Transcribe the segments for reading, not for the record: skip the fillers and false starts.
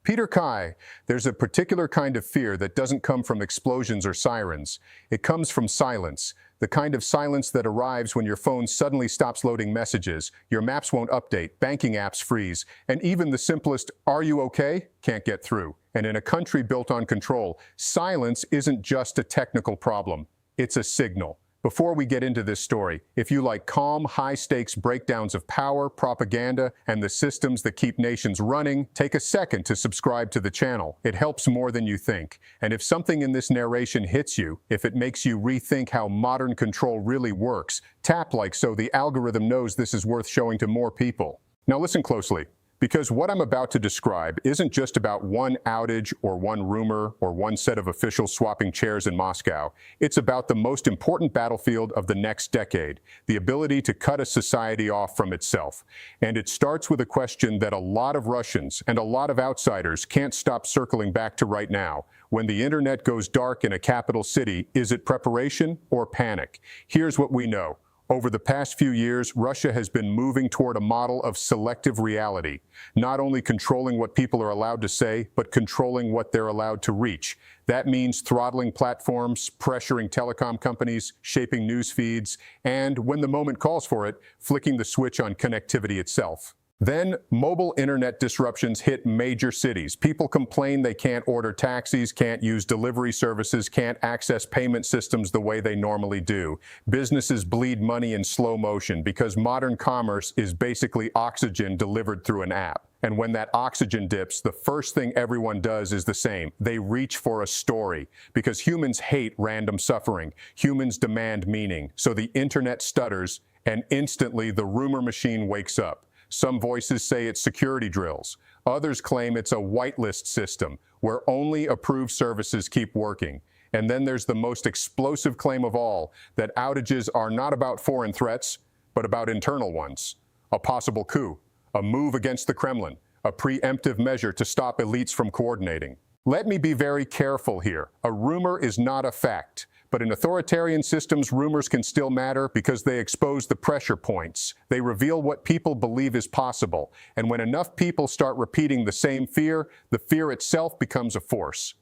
Peter Kai, there's a particular kind of fear that doesn't come from explosions or sirens. It comes from silence, the kind of silence that arrives when your phone suddenly stops loading messages, your maps won't update, banking apps freeze, and even the simplest "Are you okay?" can't get through. And in a country built on control, silence isn't just a technical problem, it's a signal. Before we get into this story, if you like calm, high-stakes breakdowns of power, propaganda, and the systems that keep nations running, take a second to subscribe to the channel. It helps more than you think. And if something in this narration hits you, if it makes you rethink how modern control really works, tap like so the algorithm knows this is worth showing to more people. Now listen closely. Because what I'm about to describe isn't just about one outage or one rumor or one set of officials swapping chairs in Moscow. It's about the most important battlefield of the next decade, the ability to cut a society off from itself. And it starts with a question that a lot of Russians and a lot of outsiders can't stop circling back to right now. When the internet goes dark in a capital city, is it preparation or panic? Here's what we know. Over the past few years, Russia has been moving toward a model of selective reality, not only controlling what people are allowed to say, but controlling what they're allowed to reach. That means throttling platforms, pressuring telecom companies, shaping news feeds, and, when the moment calls for it, flicking the switch on connectivity itself. Then, mobile internet disruptions hit major cities. People complain they can't order taxis, can't use delivery services, can't access payment systems the way they normally do. Businesses bleed money in slow motion because modern commerce is basically oxygen delivered through an app. And when that oxygen dips, the first thing everyone does is the same. They reach for a story. Because humans hate random suffering. Humans demand meaning. So the internet stutters, and instantly the rumor machine wakes up. Some voices say it's security drills. Others claim it's a whitelist system where only approved services keep working. And then there's the most explosive claim of all, that outages are not about foreign threats, but about internal ones. A possible coup, a move against the Kremlin, a preemptive measure to stop elites from coordinating. Let me be very careful here. A rumor is not a fact. But in authoritarian systems, rumors can still matter because they expose the pressure points. They reveal what people believe is possible. And when enough people start repeating the same fear, the fear itself becomes a force.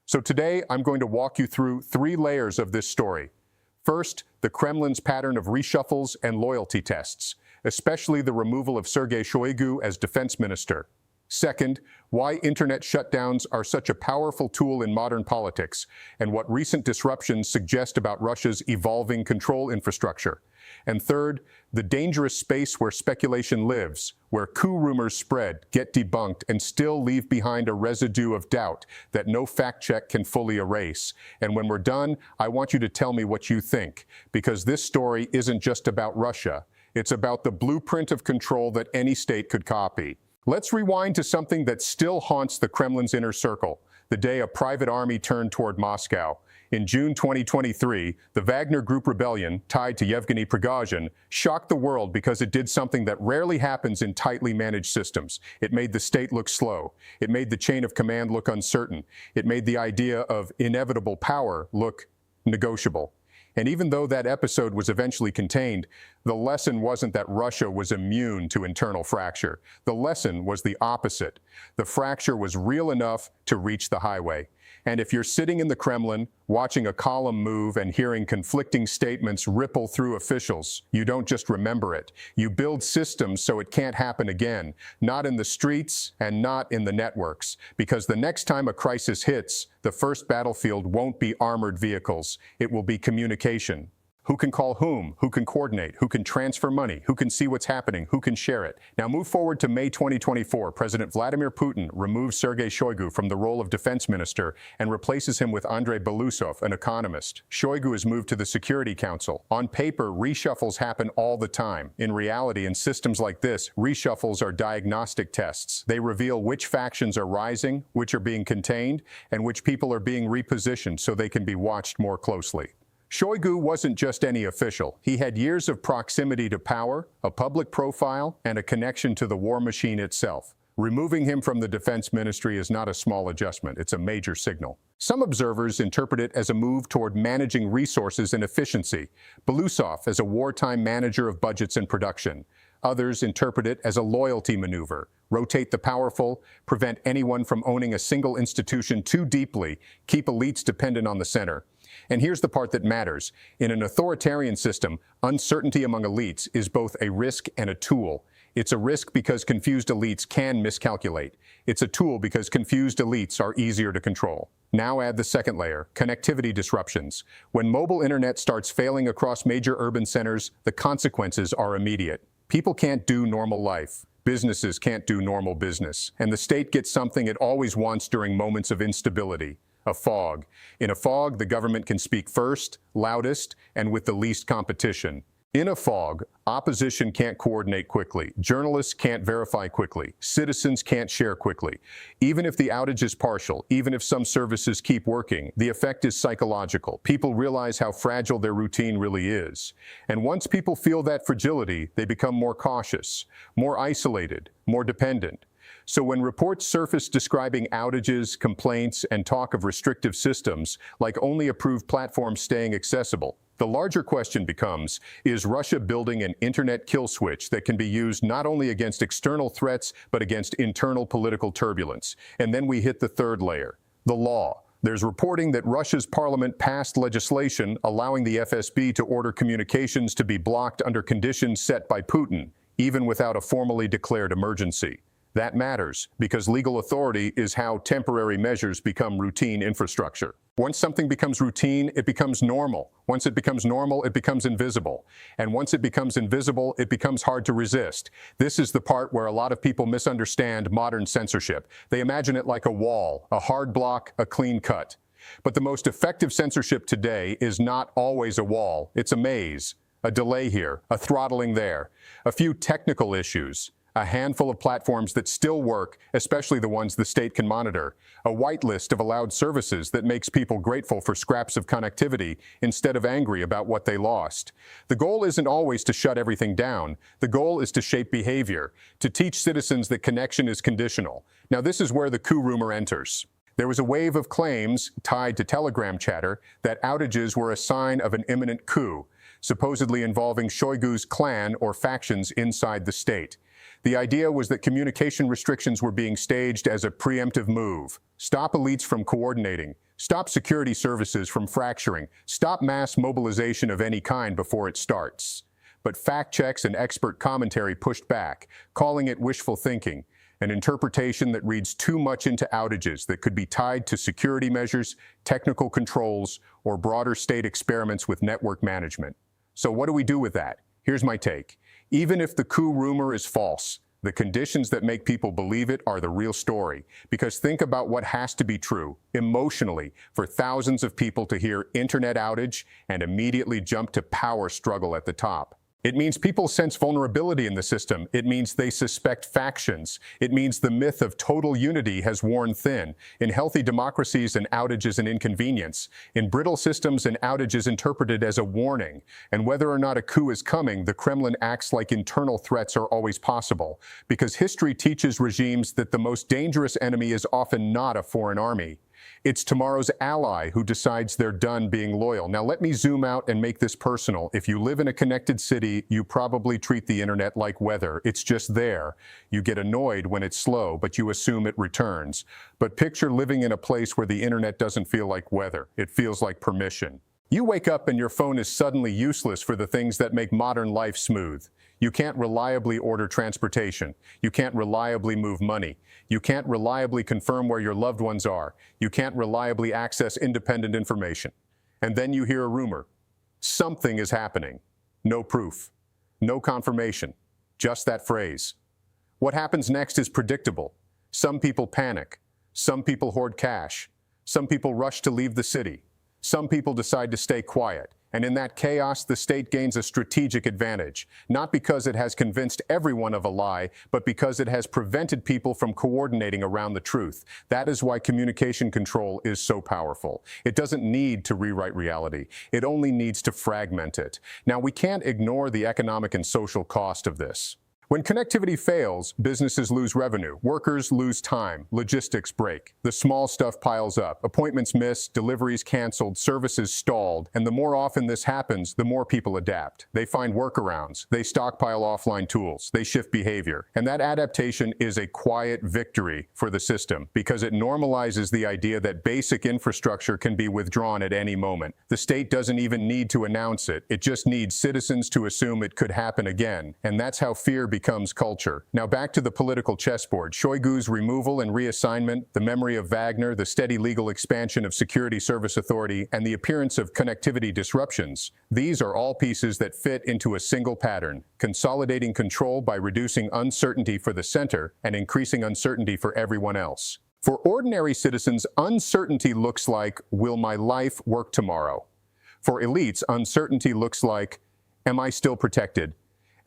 So today, I'm going to walk you through 3 layers of this story. First, the Kremlin's pattern of reshuffles and loyalty tests, especially the removal of Sergei Shoigu as defense minister. Second, why internet shutdowns are such a powerful tool in modern politics, and what recent disruptions suggest about Russia's evolving control infrastructure. And third, the dangerous space where speculation lives, where coup rumors spread, get debunked, and still leave behind a residue of doubt that no fact check can fully erase. And when we're done, I want you to tell me what you think, because this story isn't just about Russia. It's about the blueprint of control that any state could copy. Let's rewind to something that still haunts the Kremlin's inner circle, the day a private army turned toward Moscow. In June 2023, the Wagner Group rebellion, tied to Yevgeny Prigozhin, shocked the world because it did something that rarely happens in tightly managed systems. It made the state look slow. It made the chain of command look uncertain. It made the idea of inevitable power look negotiable. And even though that episode was eventually contained, the lesson wasn't that Russia was immune to internal fracture. The lesson was the opposite. The fracture was real enough to reach the highway. And if you're sitting in the Kremlin, watching a column move and hearing conflicting statements ripple through officials, you don't just remember it. You build systems so it can't happen again, not in the streets and not in the networks. Because the next time a crisis hits, the first battlefield won't be armored vehicles. It will be communication. Who can call whom? Who can coordinate? Who can transfer money? Who can see what's happening? Who can share it? Now move forward to May 2024. President Vladimir Putin removes Sergei Shoigu from the role of defense minister and replaces him with Andrei Belousov, an economist. Shoigu is moved to the Security Council. On paper, reshuffles happen all the time. In reality, in systems like this, reshuffles are diagnostic tests. They reveal which factions are rising, which are being contained, and which people are being repositioned so they can be watched more closely. Shoigu wasn't just any official. He had years of proximity to power, a public profile, and a connection to the war machine itself. Removing him from the defense ministry is not a small adjustment, it's a major signal. Some observers interpret it as a move toward managing resources and efficiency. Belousov as a wartime manager of budgets and production. Others interpret it as a loyalty maneuver. Rotate the powerful, prevent anyone from owning a single institution too deeply, keep elites dependent on the center. And here's the part that matters. In an authoritarian system, uncertainty among elites is both a risk and a tool. It's a risk because confused elites can miscalculate. It's a tool because confused elites are easier to control. Now add the second layer, connectivity disruptions. When mobile internet starts failing across major urban centers, the consequences are immediate. People can't do normal life. Businesses can't do normal business. And the state gets something it always wants during moments of instability: a fog. In a fog, the government can speak first, loudest, and with the least competition. In a fog, opposition can't coordinate quickly, journalists can't verify quickly, citizens can't share quickly. Even if the outage is partial, even if some services keep working, the effect is psychological. People realize how fragile their routine really is. And once people feel that fragility, they become more cautious, more isolated, more dependent. So when reports surface describing outages, complaints, and talk of restrictive systems, like only approved platforms staying accessible, the larger question becomes, is Russia building an internet kill switch that can be used not only against external threats, but against internal political turbulence? And then we hit the third layer, the law. There's reporting that Russia's parliament passed legislation allowing the FSB to order communications to be blocked under conditions set by Putin, even without a formally declared emergency. That matters, because legal authority is how temporary measures become routine infrastructure. Once something becomes routine, it becomes normal. Once it becomes normal, it becomes invisible. And once it becomes invisible, it becomes hard to resist. This is the part where a lot of people misunderstand modern censorship. They imagine it like a wall, a hard block, a clean cut. But the most effective censorship today is not always a wall. It's a maze, a delay here, a throttling there, a few technical issues, a handful of platforms that still work, especially the ones the state can monitor, a whitelist of allowed services that makes people grateful for scraps of connectivity instead of angry about what they lost. The goal isn't always to shut everything down. The goal is to shape behavior, to teach citizens that connection is conditional. Now this is where the coup rumor enters. There was a wave of claims tied to Telegram chatter that outages were a sign of an imminent coup, supposedly involving Shoigu's clan or factions inside the state. The idea was that communication restrictions were being staged as a preemptive move. Stop elites from coordinating. Stop security services from fracturing. Stop mass mobilization of any kind before it starts. But fact checks and expert commentary pushed back, calling it wishful thinking, an interpretation that reads too much into outages that could be tied to security measures, technical controls, or broader state experiments with network management. So what do we do with that? Here's my take. Even if the coup rumor is false, the conditions that make people believe it are the real story. Because think about what has to be true, emotionally, for thousands of people to hear internet outage and immediately jump to power struggle at the top. It means people sense vulnerability in the system. It means they suspect factions. It means the myth of total unity has worn thin. In healthy democracies, an outage is an inconvenience. In brittle systems, an outage is interpreted as a warning. And whether or not a coup is coming, the Kremlin acts like internal threats are always possible. Because history teaches regimes that the most dangerous enemy is often not a foreign army. It's tomorrow's ally who decides they're done being loyal. Now let me zoom out and make this personal. If you live in a connected city, you probably treat the internet like weather. It's just there. You get annoyed when it's slow, but you assume it returns. But picture living in a place where the internet doesn't feel like weather. It feels like permission. You wake up and your phone is suddenly useless for the things that make modern life smooth. You can't reliably order transportation. You can't reliably move money. You can't reliably confirm where your loved ones are. You can't reliably access independent information. And then you hear a rumor. Something is happening. No proof. No confirmation. Just that phrase. What happens next is predictable. Some people panic. Some people hoard cash. Some people rush to leave the city. Some people decide to stay quiet. And in that chaos, the state gains a strategic advantage, not because it has convinced everyone of a lie, but because it has prevented people from coordinating around the truth. That is why communication control is so powerful. It doesn't need to rewrite reality. It only needs to fragment it. Now, we can't ignore the economic and social cost of this. When connectivity fails, businesses lose revenue, workers lose time, logistics break. The small stuff piles up, appointments missed, deliveries canceled, services stalled, and the more often this happens, the more people adapt. They find workarounds, they stockpile offline tools, they shift behavior. And that adaptation is a quiet victory for the system because it normalizes the idea that basic infrastructure can be withdrawn at any moment. The state doesn't even need to announce it, it just needs citizens to assume it could happen again. And that's how fear becomes culture. Now back to the political chessboard. Shoigu's removal and reassignment, the memory of Wagner, the steady legal expansion of Security Service Authority, and the appearance of connectivity disruptions. These are all pieces that fit into a single pattern, consolidating control by reducing uncertainty for the center and increasing uncertainty for everyone else. For ordinary citizens, uncertainty looks like, will my life work tomorrow? For elites, uncertainty looks like, am I still protected?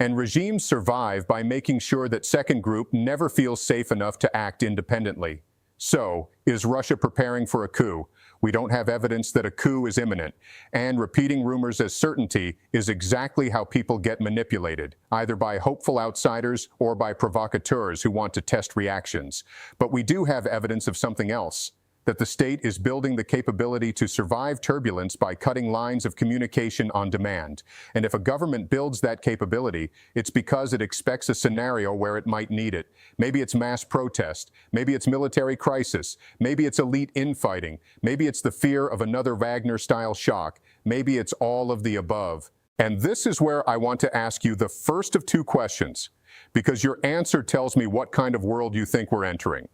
And regimes survive by making sure that second group never feels safe enough to act independently. So, is Russia preparing for a coup? We don't have evidence that a coup is imminent, and repeating rumors as certainty is exactly how people get manipulated, either by hopeful outsiders or by provocateurs who want to test reactions. But we do have evidence of something else, that the state is building the capability to survive turbulence by cutting lines of communication on demand. And if a government builds that capability, it's because it expects a scenario where it might need it. Maybe it's mass protest, maybe it's military crisis, maybe it's elite infighting, maybe it's the fear of another Wagner-style shock, maybe it's all of the above. And this is where I want to ask you the first of two questions, because your answer tells me what kind of world you think we're entering.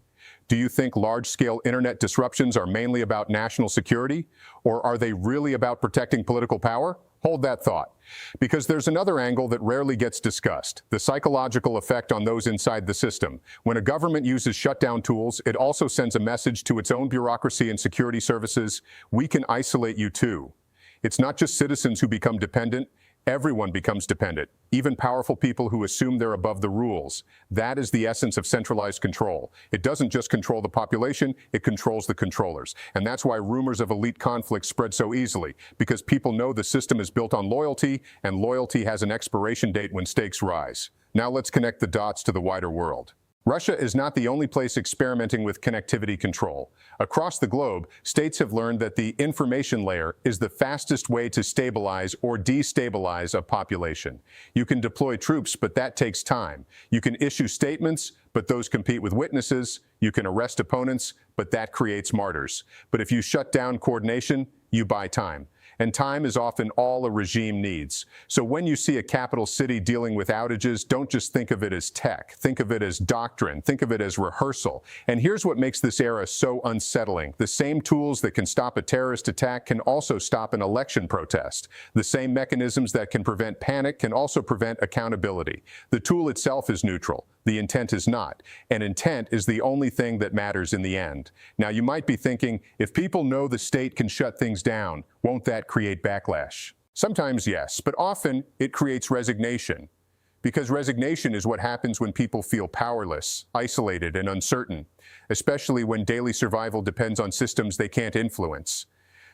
Do you think large-scale internet disruptions are mainly about national security, or are they really about protecting political power? Hold that thought, because there's another angle that rarely gets discussed, the psychological effect on those inside the system. When a government uses shutdown tools, it also sends a message to its own bureaucracy and security services, we can isolate you too. It's not just citizens who become dependent, everyone becomes dependent, even powerful people who assume they're above the rules. That is the essence of centralized control. It doesn't just control the population, it controls the controllers. And that's why rumors of elite conflict spread so easily, because people know the system is built on loyalty, and loyalty has an expiration date when stakes rise. Now let's connect the dots to the wider world. Russia is not the only place experimenting with connectivity control. Across the globe, states have learned that the information layer is the fastest way to stabilize or destabilize a population. You can deploy troops, but that takes time. You can issue statements, but those compete with witnesses. You can arrest opponents, but that creates martyrs. But if you shut down coordination, you buy time. And time is often all a regime needs. So when you see a capital city dealing with outages, don't just think of it as tech. Think of it as doctrine. Think of it as rehearsal. And here's what makes this era so unsettling. The same tools that can stop a terrorist attack can also stop an election protest. The same mechanisms that can prevent panic can also prevent accountability. The tool itself is neutral. The intent is not. And intent is the only thing that matters in the end. Now, you might be thinking, if people know the state can shut things down, won't that create backlash? Sometimes yes, but often it creates resignation. Because resignation is what happens when people feel powerless, isolated, and uncertain, especially when daily survival depends on systems they can't influence.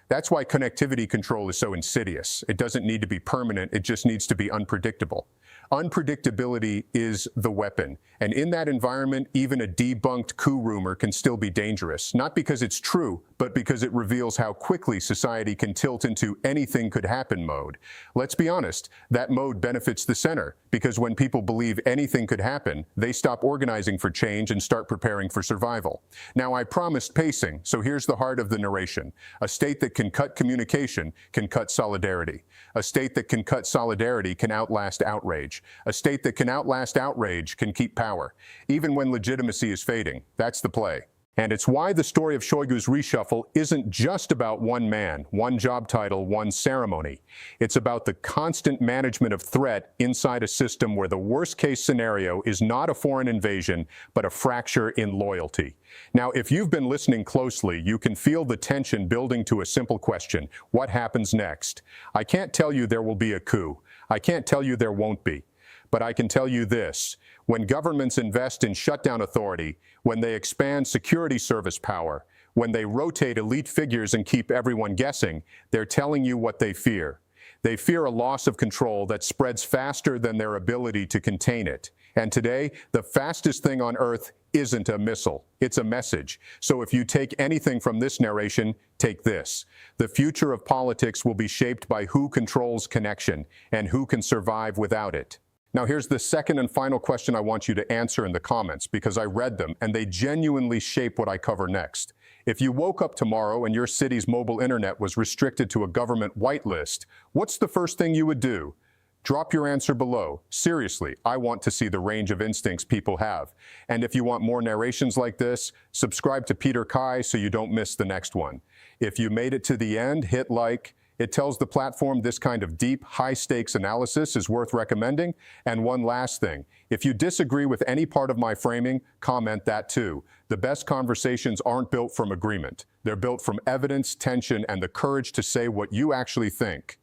That's why connectivity control is so insidious. It doesn't need to be permanent, it just needs to be unpredictable. Unpredictability is the weapon, and in that environment, even a debunked coup rumor can still be dangerous, not because it's true, but because it reveals how quickly society can tilt into anything could happen mode. Let's be honest, that mode benefits the center, because when people believe anything could happen, they stop organizing for change and start preparing for survival. Now, I promised pacing, so here's the heart of the narration. A state that can cut communication can cut solidarity. A state that can cut solidarity can outlast outrage. A state that can outlast outrage can keep power, even when legitimacy is fading. That's the play. And it's why the story of Shoigu's reshuffle isn't just about one man, one job title, one ceremony. It's about the constant management of threat inside a system where the worst-case scenario is not a foreign invasion, but a fracture in loyalty. Now, if you've been listening closely, you can feel the tension building to a simple question: what happens next? I can't tell you there will be a coup. I can't tell you there won't be. But I can tell you this: when governments invest in shutdown authority, when they expand security service power, when they rotate elite figures and keep everyone guessing, they're telling you what they fear. They fear a loss of control that spreads faster than their ability to contain it. And today, the fastest thing on Earth isn't a missile, it's a message. So if you take anything from this narration, take this. The future of politics will be shaped by who controls connection and who can survive without it. Now here's the second and final question I want you to answer in the comments, because I read them and they genuinely shape what I cover next. If you woke up tomorrow and your city's mobile internet was restricted to a government whitelist, what's the first thing you would do? Drop your answer below. Seriously, I want to see the range of instincts people have. And if you want more narrations like this, subscribe to Peter Kai so you don't miss the next one. If you made it to the end, hit like. It tells the platform this kind of deep, high-stakes analysis is worth recommending. And one last thing, if you disagree with any part of my framing, comment that too. The best conversations aren't built from agreement. They're built from evidence, tension, and the courage to say what you actually think.